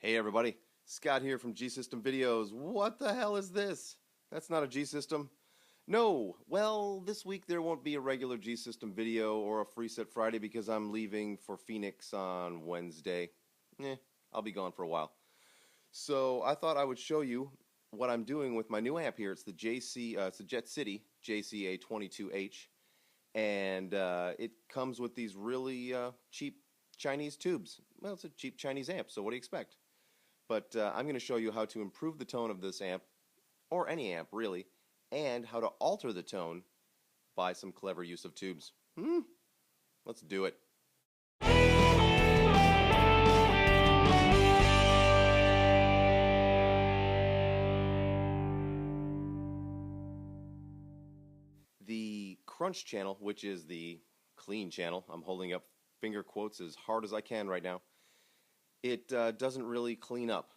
Hey everybody, Scott here from gsystemvideos. What the hell is this? That's not a G-System. No, well, this week there won't be a regular G-System video or a Free Set Friday because I'm leaving for Phoenix on Wednesday. I'll be gone for a while. So I thought I would show you what I'm doing with my new amp here. It's the it's the Jet City JCA22H, and it comes with these really cheap Chinese tubes. Well, it's a cheap Chinese amp, so what do you expect? But I'm going to show you how to improve the tone of this amp, or any amp really, and how to alter the tone by some clever use of tubes. Let's do it. The crunch channel, which is the clean channel, I'm holding up finger quotes as hard as I can right now, it doesn't really clean up.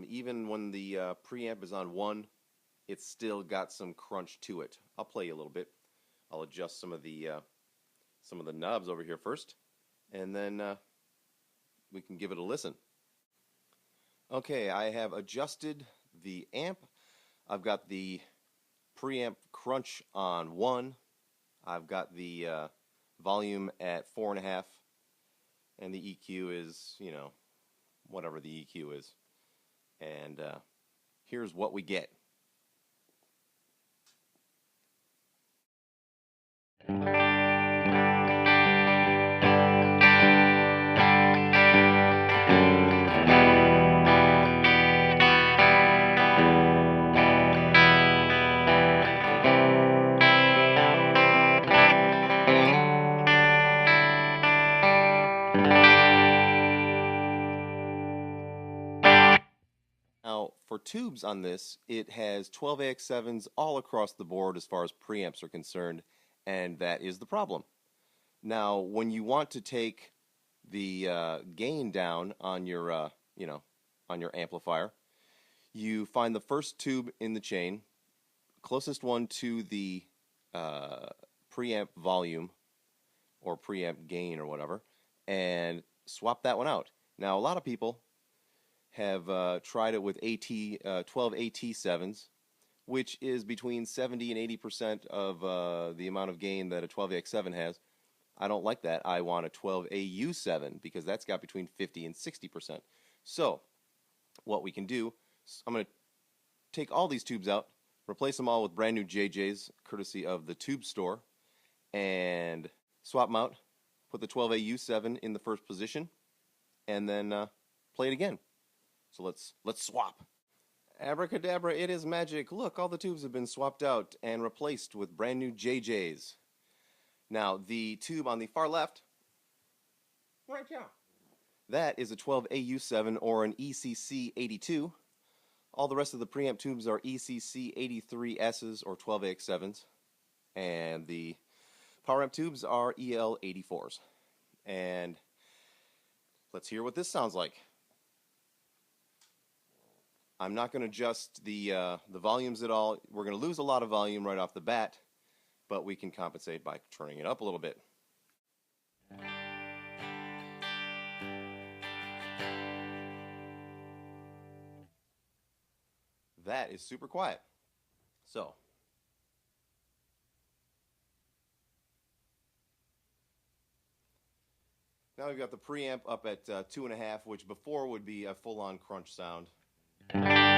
Even when the preamp is on 1, it's still got some crunch to it. I'll play you a little bit. I'll adjust some of the knobs over here first, and then we can give it a listen. Okay, I have adjusted the amp. I've got the preamp crunch on 1. I've got the volume at 4.5, and the EQ is, you know, whatever the EQ is. And here's what we get. Now, for tubes on this, it has 12AX7s all across the board as far as preamps are concerned, and that is the problem. Now, when you want to take the gain down on your, on your amplifier, you find the first tube in the chain, closest one to the preamp volume or preamp gain or whatever, and swap that one out. Now, a lot of people have tried it with 12 AT7s, which is between 70 and 80% of the amount of gain that a 12AX7 has. I don't like that. I want a 12 AU7 because that's got between 50 and 60%. So what we can do, I'm going to take all these tubes out, replace them all with brand new JJs, courtesy of the Tube Store, and swap them out, put the 12 AU7 in the first position, and then play it again. So let's swap. Abracadabra, it is magic. Look, all the tubes have been swapped out and replaced with brand new JJs. Now, the tube on the far left, right here, that is a 12 AU7 or an ECC 82. All the rest of the preamp tubes are ECC 83S's or 12AX7s. And the power amp tubes are EL 84s. And let's hear what this sounds like. I'm not going to adjust the volumes at all. We're going to lose a lot of volume right off the bat, but we can compensate by turning it up a little bit. That is super quiet. So now we've got the preamp up at 2.5, which before would be a full-on crunch sound. And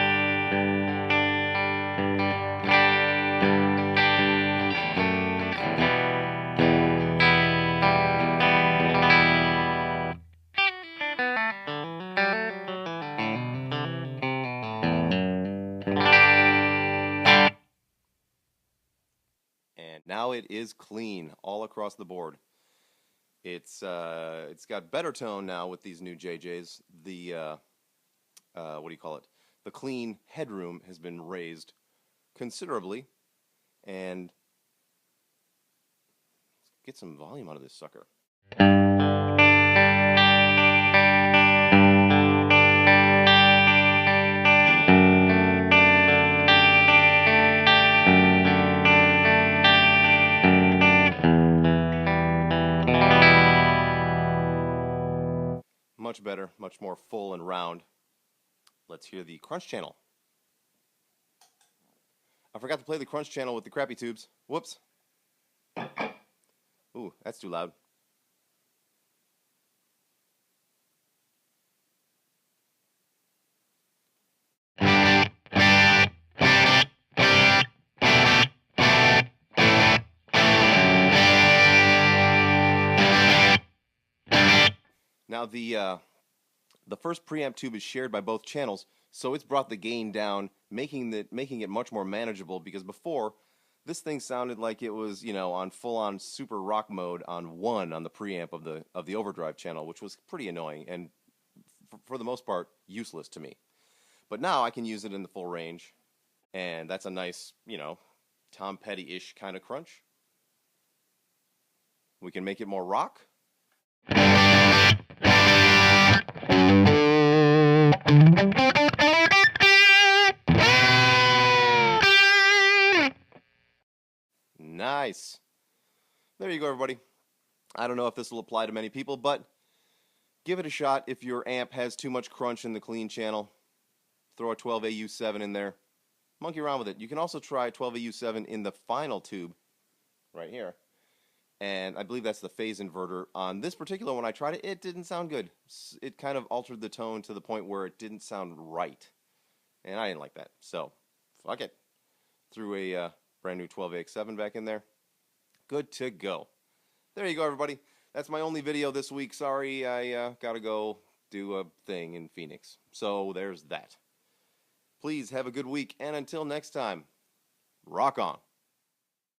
now it is clean all across the board. It's got better tone now with these new JJs. The what do you call it? The clean headroom has been raised considerably, and let's get some volume out of this sucker. much better. better, much more full and round. Let's hear the crunch channel. I forgot to play the crunch channel with the crappy tubes. Whoops. Ooh, that's too loud. Now the first preamp tube is shared by both channels, so it's brought the gain down, making it much more manageable, because before this thing sounded like it was, you know, on full-on super rock mode on 1 on the preamp of the overdrive channel, which was pretty annoying and for the most part useless to me. But now I can use it in the full range, and that's a nice, you know, Tom Petty-ish kind of crunch. We can make it more rock. Nice. There you go, everybody. I don't know if this will apply to many people, but give it a shot. If your amp has too much crunch in the clean channel, throw a 12AU7 in there. Monkey around with it. You can also try 12AU7 in the final tube right here. And I believe that's the phase inverter. On this particular one, I tried it. It didn't sound good. It kind of altered the tone to the point where it didn't sound right. And I didn't like that. So, fuck it. Threw a brand new 12AX7 back in there. Good to go. There you go, everybody. That's my only video this week. Sorry, I gotta go do a thing in Phoenix. So there's that. Please have a good week, and until next time, rock on.